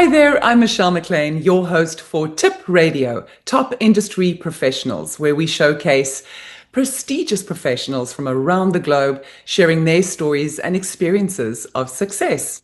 Hi there, I'm Michelle McLean, your host for Tip Radio, Top Industry Professionals, where we showcase prestigious professionals from around the globe sharing their stories and experiences of success.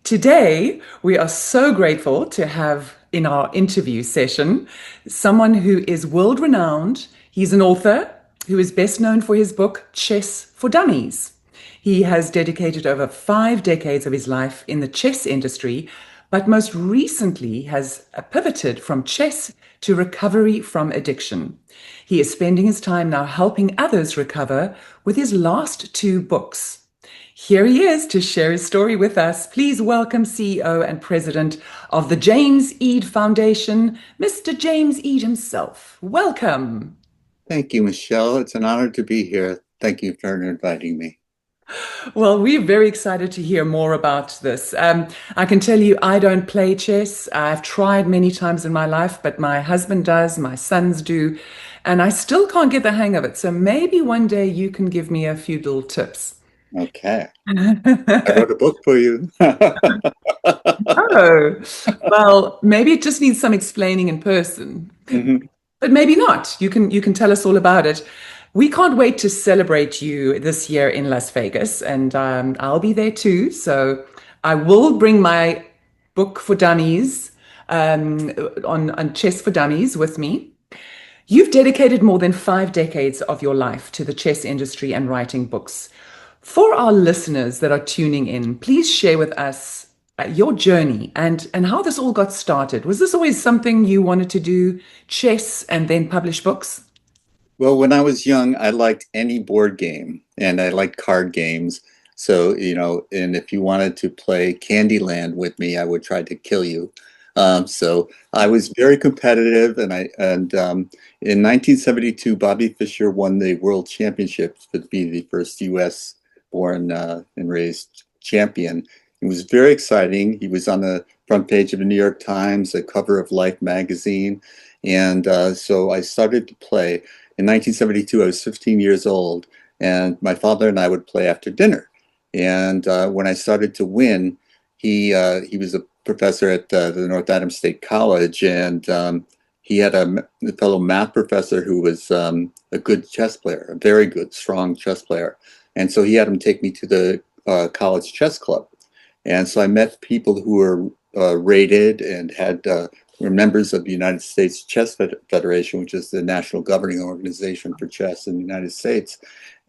Today, we are so grateful to have in our interview session someone who is world renowned. He's an author who is best known for his book, Chess for Dummies. He has dedicated over 5 decades of his life in the chess industry, but most recently has pivoted from chess to recovery from addiction. He is spending his time now helping others recover with his last two books. Here he is to share his story with us. Please welcome CEO and President of the James Eade Foundation, Mr. James Eade himself. Welcome. Thank you, Michelle. It's an honor to be here. Thank you for inviting me. Well, we're very excited to hear more about this. I can tell you, I don't play chess. I've tried many times in my life, but my husband does, my sons do, and I still can't get the hang of it. So maybe one day you can give me a few little tips. Okay. I wrote a book for you. Oh, well, maybe it just needs some explaining in person, Mhm. but maybe not. You can tell us all about it. We can't wait to celebrate you this year in Las Vegas, and I'll be there too. So I will bring my book for dummies on chess for dummies with me. You've dedicated more than 5 decades of your life to the chess industry and writing books. For our listeners that are tuning in, please share with us your journey and how this all got started. Was this always something you wanted to do, chess and then publish books? Well, when I was young, I liked any board game and I liked card games. So, and if you wanted to play Candyland with me, I would try to kill you. So I was very competitive, and in 1972, Bobby Fischer won the World Championship to be the first U.S. born and raised champion. It was very exciting. He was on the front page of the New York Times, the cover of Life magazine, and so I started to play. In 1972, I was 15 years old, and my father and I would play after dinner. And when I started to win, he was a professor at the North Adams State College, and he had a fellow math professor who was a good chess player, a very good, strong chess player. And so he had him take me to the college chess club. And so I met people who were rated and had were members of the United States Chess Federation, which is the national governing organization for chess in the United States.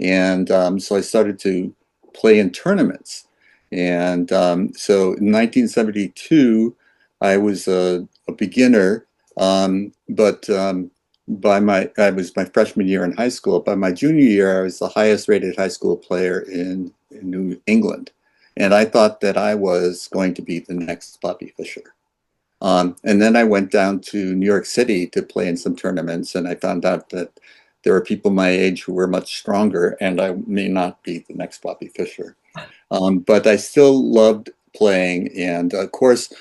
And so I started to play in tournaments. And so in 1972, I was a beginner, but I was my freshman year in high school. By my junior year, I was the highest rated high school player in New England. And I thought that I was going to be the next Bobby Fischer. And then I went down to New York City to play in some tournaments, and I found out that there were people my age who were much stronger, and I may not be the next Bobby Fischer. But I still loved playing, and of course,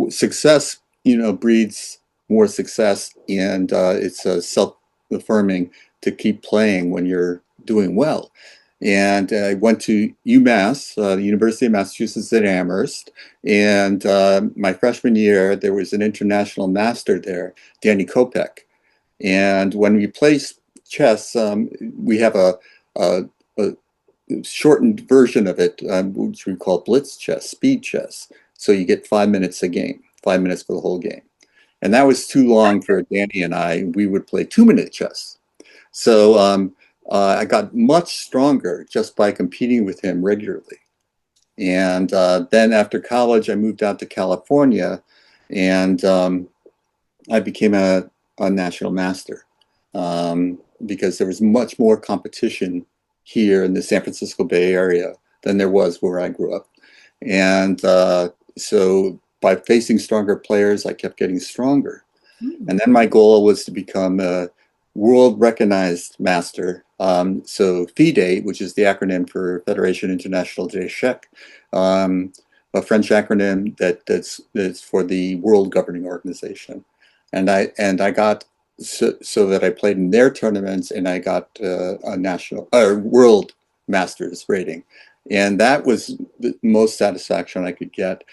success, breeds more success, and it's self-affirming to keep playing when you're doing well. And I went to UMass, the University of Massachusetts at Amherst. And my freshman year, there was an international master there, Danny Kopek. And when we play chess, we have a shortened version of it, which we call blitz chess, speed chess. So you get 5 minutes a game, 5 minutes for the whole game. And that was too long for Danny and I. We would play 2 minute chess. So I got much stronger just by competing with him regularly. And then after college, I moved out to California, and I became a national master because there was much more competition here in the San Francisco Bay Area than there was where I grew up. And so by facing stronger players, I kept getting stronger. And then my goal was to become a world recognized master. So FIDE, which is the acronym for Fédération Internationale d'Échecs, a French acronym that's for the World Governing Organization. And I got so that I played in their tournaments, and I got a national world masters rating, and that was the most satisfaction I could get.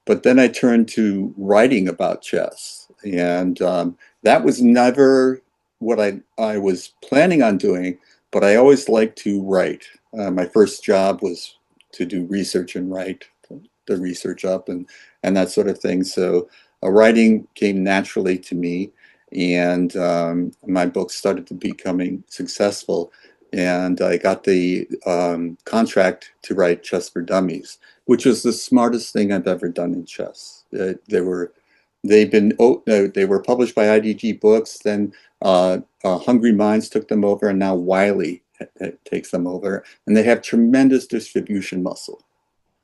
But then I turned to writing about chess, and that was never what I was planning on doing, but I always liked to write. My first job was to do research and write the research up and that sort of thing. So writing came naturally to me, and my books started to becoming successful. And I got the contract to write Chess for Dummies, which was the smartest thing I've ever done in chess. They were published by IDG Books. Then Hungry Minds took them over, and now Wiley takes them over, and they have tremendous distribution muscle.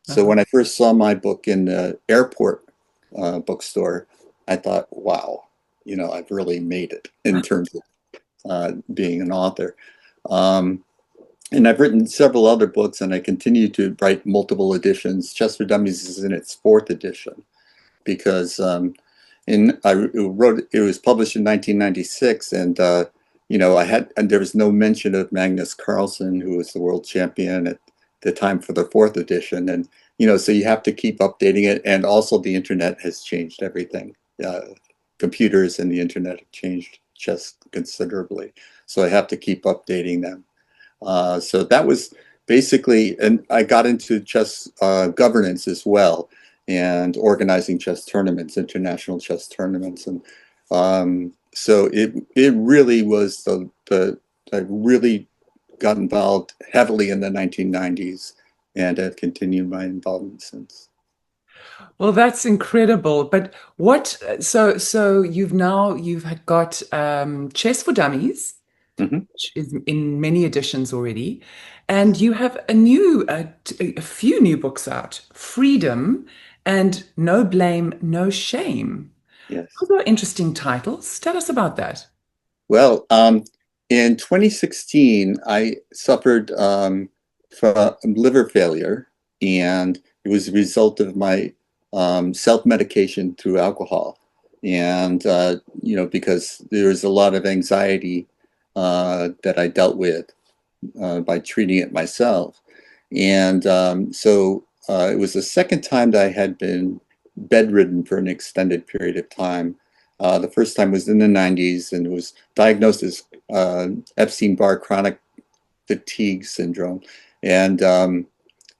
So Uh-huh. when I first saw my book in the airport bookstore, I thought, wow, I've really made it in terms of being an author. Um, and I've written several other books, and I continue to write multiple editions. Chess for Dummies is in its fourth edition because it was published in 1996, and and there was no mention of Magnus Carlsen, who was the world champion at the time for the fourth edition, and so you have to keep updating it, and also the internet has changed everything. Computers and the internet have changed chess considerably, so I have to keep updating them. So that was basically, and I got into chess governance as well, and organizing chess tournaments, international chess tournaments, and so it really was I really got involved heavily in the 1990s, and have continued my involvement since. Well, that's incredible. But so you've had got Chess for Dummies, Mhm. which is in many editions already, and you have a few new books out, Freedom and No Blame, No Shame. Yes. Those are interesting titles. Tell us about that. Well, in 2016, I suffered from liver failure, and it was a result of my self-medication through alcohol. And, because there was a lot of anxiety that I dealt with by treating it myself. And it was the second time that I had been bedridden for an extended period of time. The first time was in the 90s, and it was diagnosed as Epstein-Barr chronic fatigue syndrome. And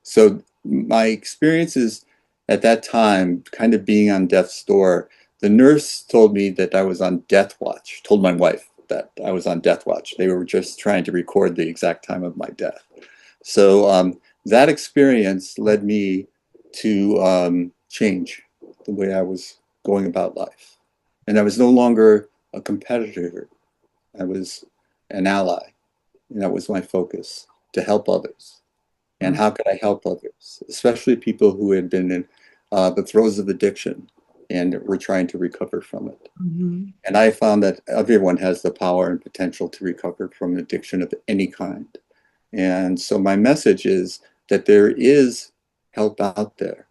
so my experiences at that time, kind of being on death's door, the nurse told me that I was on death watch, told my wife that I was on death watch. They were just trying to record the exact time of my death. So that experience led me to change the way I was going about life. And I was no longer a competitor. I was an ally. And that was my focus, to help others. And how could I help others, especially people who had been in the throes of addiction and were trying to recover from it. Mhm. And I found that everyone has the power and potential to recover from addiction of any kind. And so my message is that there is help out there.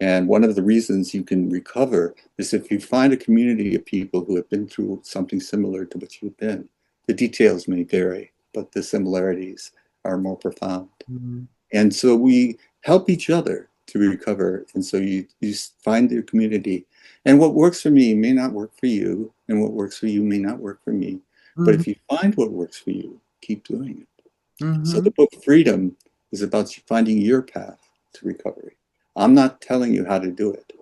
And one of the reasons you can recover is if you find a community of people who have been through something similar to what you've been. The details may vary, but the similarities are more profound. Mhm. And so we help each other to recover. And so you find your community. And what works for me may not work for you, and what works for you may not work for me. But Mhm. if you find what works for you, keep doing it. So Mhm. the book Freedom is about finding your path to recovery. I'm not telling you how to do it,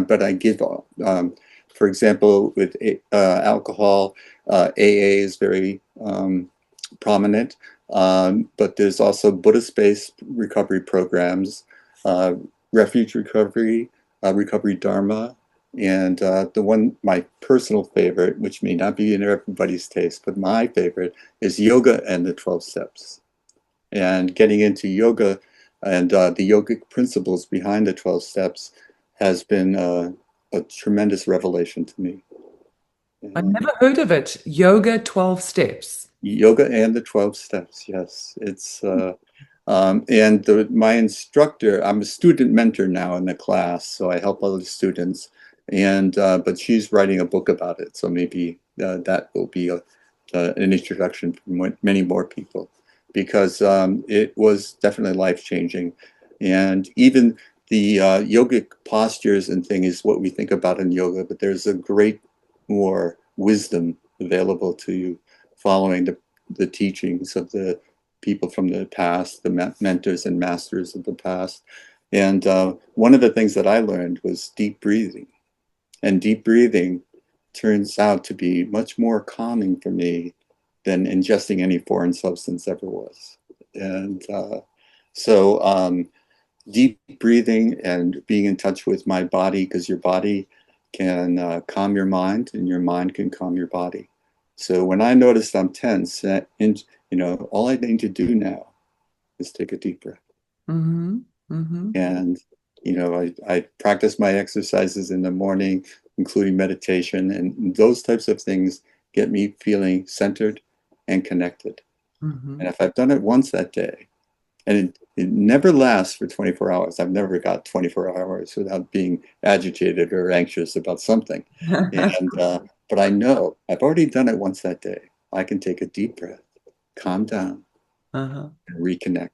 but I give, for example, with alcohol, AA is very prominent, but there's also Buddhist-based recovery programs, uh, refuge recovery, recovery dharma, and my personal favorite, which may not be in everybody's taste, but my favorite is yoga and the 12 steps. And getting into yoga and the yogic principles behind the 12 steps has been a tremendous revelation to me. I And never heard of it. Yoga 12 steps. yoga and the 12 steps, yes. My instructor, I'm a student mentor now in the class, so I help other students. But she's writing a book about it, so maybe that will be an introduction for many more people, because it was definitely life changing. And even the yogic postures and thing is what we think about in yoga, but there's a great more wisdom available to you following the teachings of the people from the past, the mentors and masters of the past. And one of the things that I learned was deep breathing. And deep breathing turns out to be much more calming for me than ingesting any foreign substance ever was. And so deep breathing and being in touch with my body, because your body can calm your mind and your mind can calm your body. So when I notice I'm tense, all I need to do now is take a deep breath. Mm-hmm. Mm-hmm. And, I practice my exercises in the morning, including meditation, and those types of things get me feeling centered and connected. Mm-hmm. And if I've done it once that day, and it never lasts for 24 hours. I've never got 24 hours without being agitated or anxious about something. And but I know I've already done it once that day. I can take a deep breath, calm down, Uh-huh. and reconnect.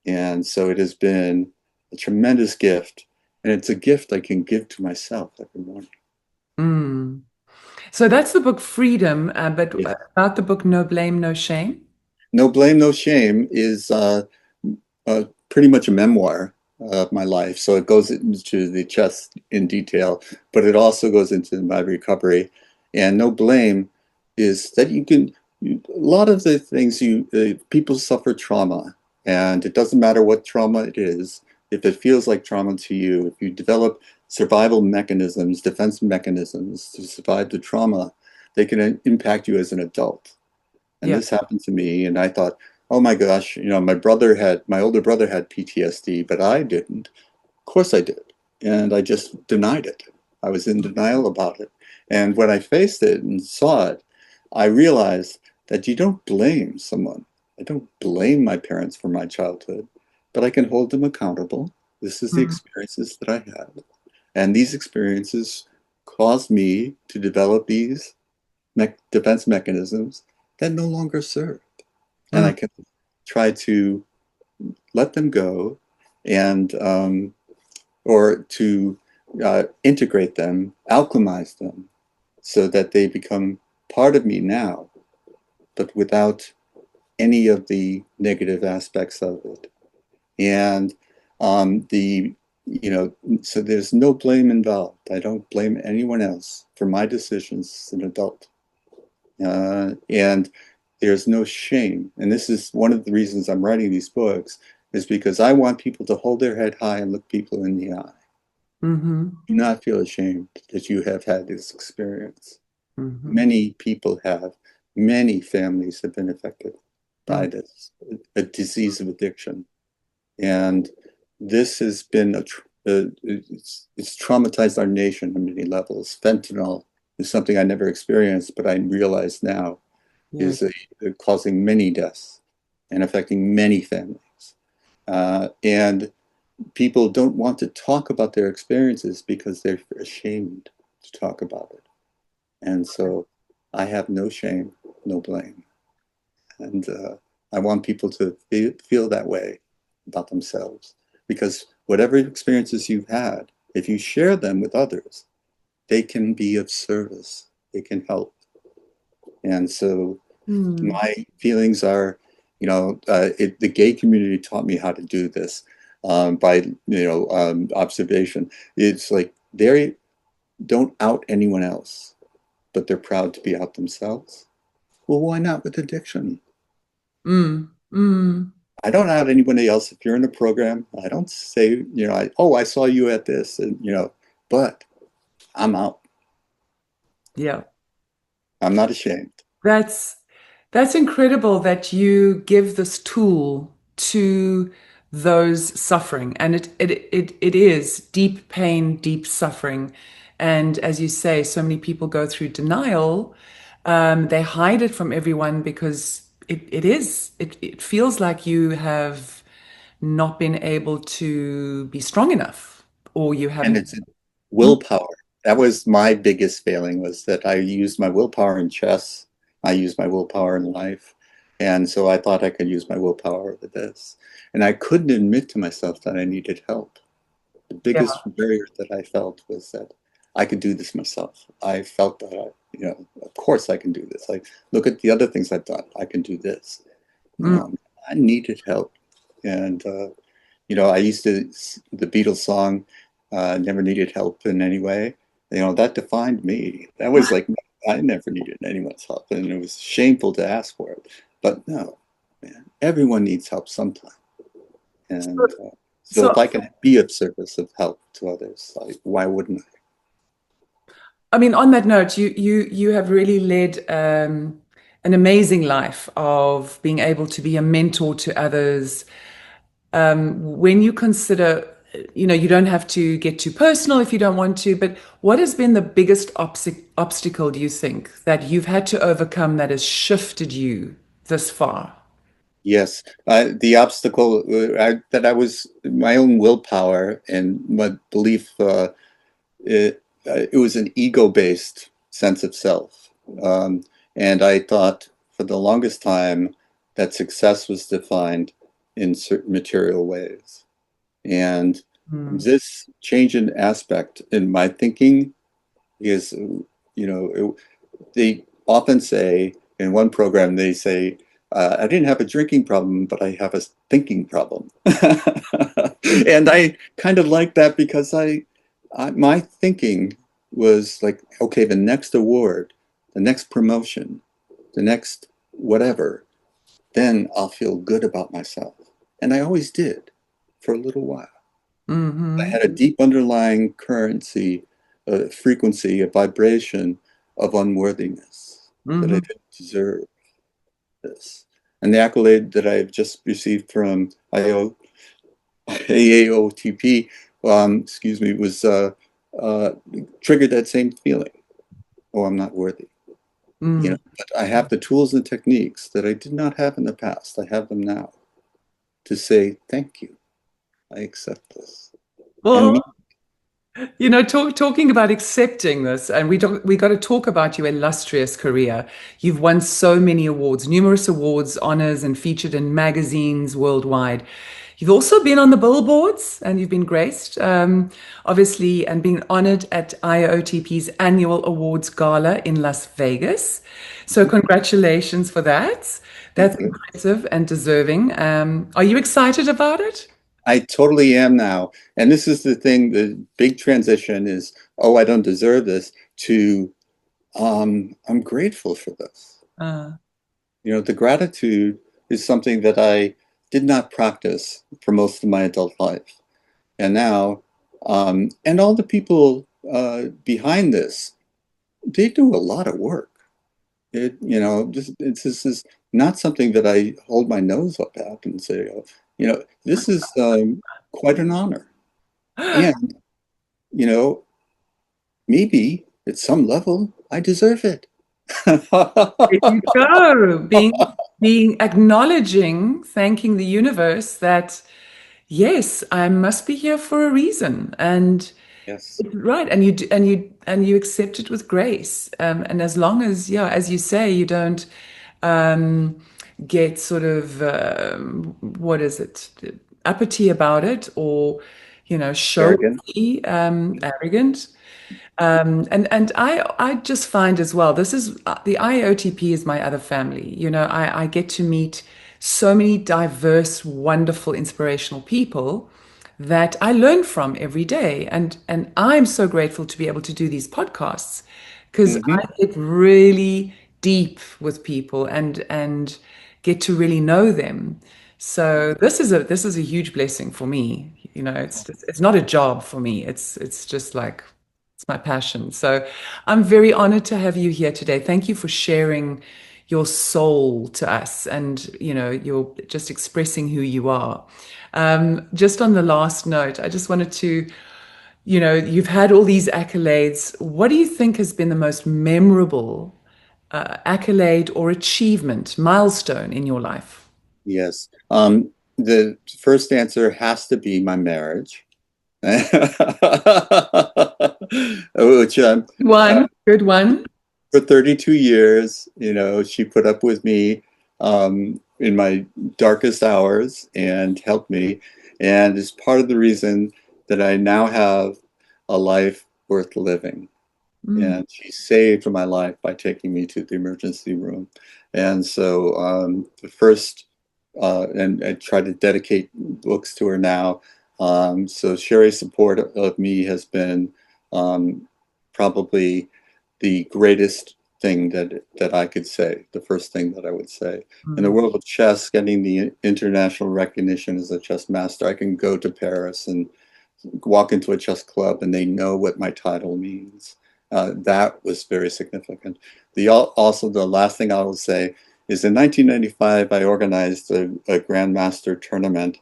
And so it has been a tremendous gift. And it's a gift I can give to myself every morning. Mm. So that's the book Freedom, but Yes. about the book No Blame, No Shame. No Blame, No Shame is pretty much a memoir of my life. So it goes into the chest in detail, but it also goes into my recovery. And No Blame is that a lot of the things people suffer trauma, and it doesn't matter what trauma it is. If it feels like trauma to you, if you develop survival mechanisms, defense mechanisms to survive the trauma, they can impact you as an adult. And Yeah. this happened to me, and I thought, oh my gosh, my older brother had PTSD, but I didn't. Of course I did. And I just denied it. I was in denial about it. And when I faced it and saw it, I realized that you don't blame someone. I don't blame my parents for my childhood, but I can hold them accountable. This is the Mm. experiences that I had. And these experiences caused me to develop these defense mechanisms that no longer serve. And I Mm. can try to let them go and or to integrate them, alchemize them so that they become part of me now, but without any of the negative aspects of it. And the you know so there's no blame involved. I don't blame anyone else for my decisions as an adult. And there's no shame. And this is one of the reasons I'm writing these books, is because I want people to hold their head high and look people in the eye. Mm-hmm. Do not feel ashamed that you have had this experience. Mm-hmm. Many people have, many families have been affected by this, a disease of addiction. And this has been it's traumatized our nation on many levels. Fentanyl is something I never experienced, but I realize now Yes. is causing many deaths and affecting many families. And people don't want to talk about their experiences because they're ashamed to talk about it. And so I have no shame, no blame. And I want people to feel that way about themselves, because whatever experiences you've had, if you share them with others, they can be of service, they can help. And so Mm. my feelings are, the gay community taught me how to do this by, observation. It's like they don't out anyone else, but they're proud to be out themselves. Well, why not with addiction? Mm. Mm. I don't out anybody else. If you're in a program, I don't say, I saw you at this, and but I'm out. Yeah. I'm not ashamed. That's that's incredible that you give this tool to those suffering. And it is deep pain, deep suffering. And as you say, so many people go through denial. They hide it from everyone because it feels like you have not been able to be strong enough, or you And haven't. it's willpower. That was my biggest failing, was that I used my willpower in chess. I used my willpower in life. And so I thought I could use my willpower with this. And I couldn't admit to myself that I needed help. The Yeah. biggest barrier that I felt was that I could do this myself. I felt that of course I can do this. Like, look at the other things I've done. I can do this. Mm. I needed help, and I used to the Beatles song, "Never Needed Help in Any Way." That defined me. That was like I never needed anyone's help, and it was shameful to ask for it. But no, man, everyone needs help sometime, So, and so so if I can be of service of help to others, like why wouldn't I? I mean, on that note, you have really led an amazing life of being able to be a mentor to others. When you consider, you don't have to get too personal if you don't want to, but what has been the biggest obstacle, do you think, that you've had to overcome that has shifted you this far? Yes, the obstacle that I was my own willpower and my belief. It was an ego-based sense of self. And I thought for the longest time that success was defined in certain material ways. And Mm, this change in aspect in my thinking is, they often say in one program, they say, I didn't have a drinking problem, but I have a thinking problem. And I kind of like that because my thinking was like, okay, the next award, the next promotion, the next whatever, then I'll feel good about myself. And I always did for a little while. I hmm had a deep underlying currency, frequency, a vibration of unworthiness that I hmm didn't deserve this. And the accolade that I've just received from IAOTP, excuse me, was uh, triggered that same feeling. Oh, I'm not worthy. mm. But I have the tools and techniques that I did not have in the past. I have them now to say thank you. I accept this. And Well, me, talking about accepting this, and we got to talk about your illustrious career. You've won so many awards, numerous awards, honors, and featured in magazines worldwide. You've also been on the billboards, and you've been graced, obviously, and been honored at IAOTP's annual awards gala in Las Vegas. So, congratulations for that. That's thank you. impressive and deserving. Are you excited about it? I totally am now. And this is the thing, the big transition is, oh, I don't deserve this, to I'm grateful for this. Uh, The gratitude is something that I did not practice for most of my adult life. And now, and all the people behind this, they do a lot of work. This is not something that I hold my nose up at and say, oh, this is quite an honor. And, you know, maybe at some level I deserve it. There you go. Being acknowledging, thanking the universe that yes, I must be here for a reason, and Yes. right, and you accept it with grace. And as long as, yeah, as you say, you don't um, get sort of what is it, uppity about it, or Arrogant. showy, arrogant. And I just find as well, this is the IOTP is my other family. I get to meet so many diverse, wonderful, inspirational people that I learn from every day. And I'm so grateful to be able to do these podcasts because Hmm. I get really deep with people and get to really know them. So this is a huge blessing for me. It's not a job for me. It's just like it's my passion. So I'm very honored to have you here today. Thank you for sharing your soul to us and, you're just expressing who you are. Just on the last note, I just wanted to, you've had all these accolades. What do you think has been the most memorable accolade or achievement, milestone in your life? Yes. The first answer has to be my marriage, which One, good one. for 32 years, she put up with me in my darkest hours and helped me. And is part of the reason that I now have a life worth living. Mm, And she saved my life by taking me to the emergency room. And so the first, and I try to dedicate books to her now. So Sherry's support of me has been um, probably the greatest thing that I could say, the first thing that I would say. In the mm. world of chess, getting the international recognition as a chess master, I can go to Paris and walk into a chess club and they know what my title means. That was very significant. Also, the last thing I will say is in 1995, I organized a Grandmaster tournament,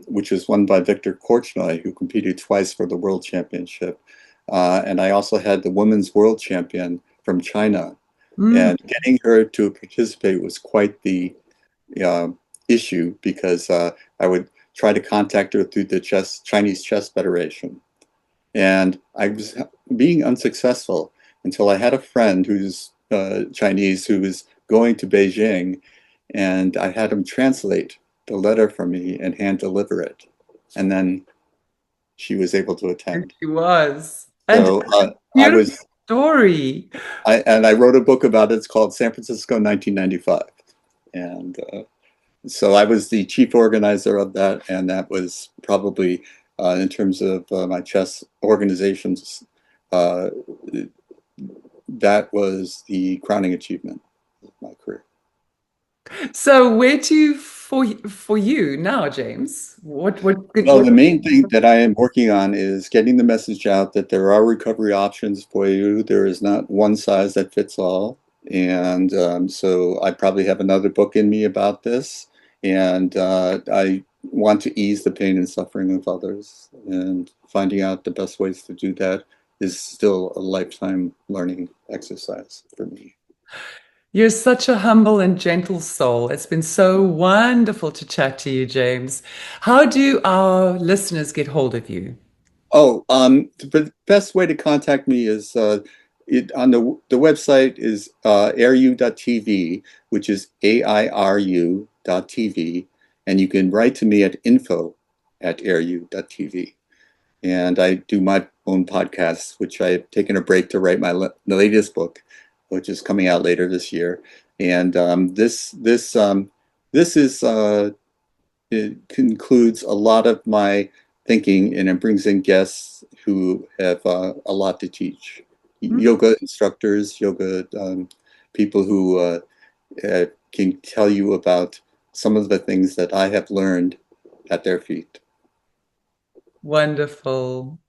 which was won by Victor Korchnoi, who competed twice for the World Championship. And I also had the Women's World Champion from China. Mm. And getting her to participate was quite the uh, issue because I would try to contact her through the Chinese Chess Federation. And I was being unsuccessful until I had a friend who's Chinese who was going to Beijing, and I had him translate the letter for me and hand deliver it. And then she was able to And attend. she was. And So I beautiful was, story. I wrote a book about it. It's called San Francisco 1995. And so I was the chief organizer of that, and that was probably, in terms of my chess organizations, uh, that was the crowning achievement of my career. So where to for you now, James? Well, What the main thing that I am working on is getting the message out that there are recovery options for you. There is not one size that fits all. And so I probably have another book in me about this. And I want to ease the pain and suffering of others. And finding out the best ways to do that is still a lifetime learning exercise for me. You're such a humble and gentle soul. It's been so wonderful to chat to you, James. How do our listeners get hold of you? Oh, the best way to contact me is on the website is airu.tv, which is AIRU.tv, and you can write to me at info@airu.tv. And I do my own podcasts, which I've taken a break to write the latest book, which is coming out later this year. And this is it concludes a lot of my thinking, and it brings in guests who have a lot to teach. Yoga instructors, yoga people who can tell you about some of the things that I have learned at their feet. Wonderful.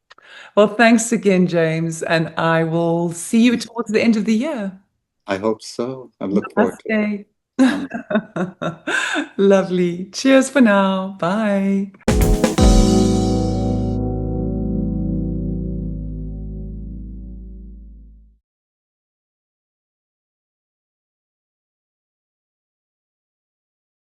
Well, thanks again, James, and I will see you towards the end of the year. I hope so. I look forward to it. Namaste. Um, Lovely. Cheers for now. Bye.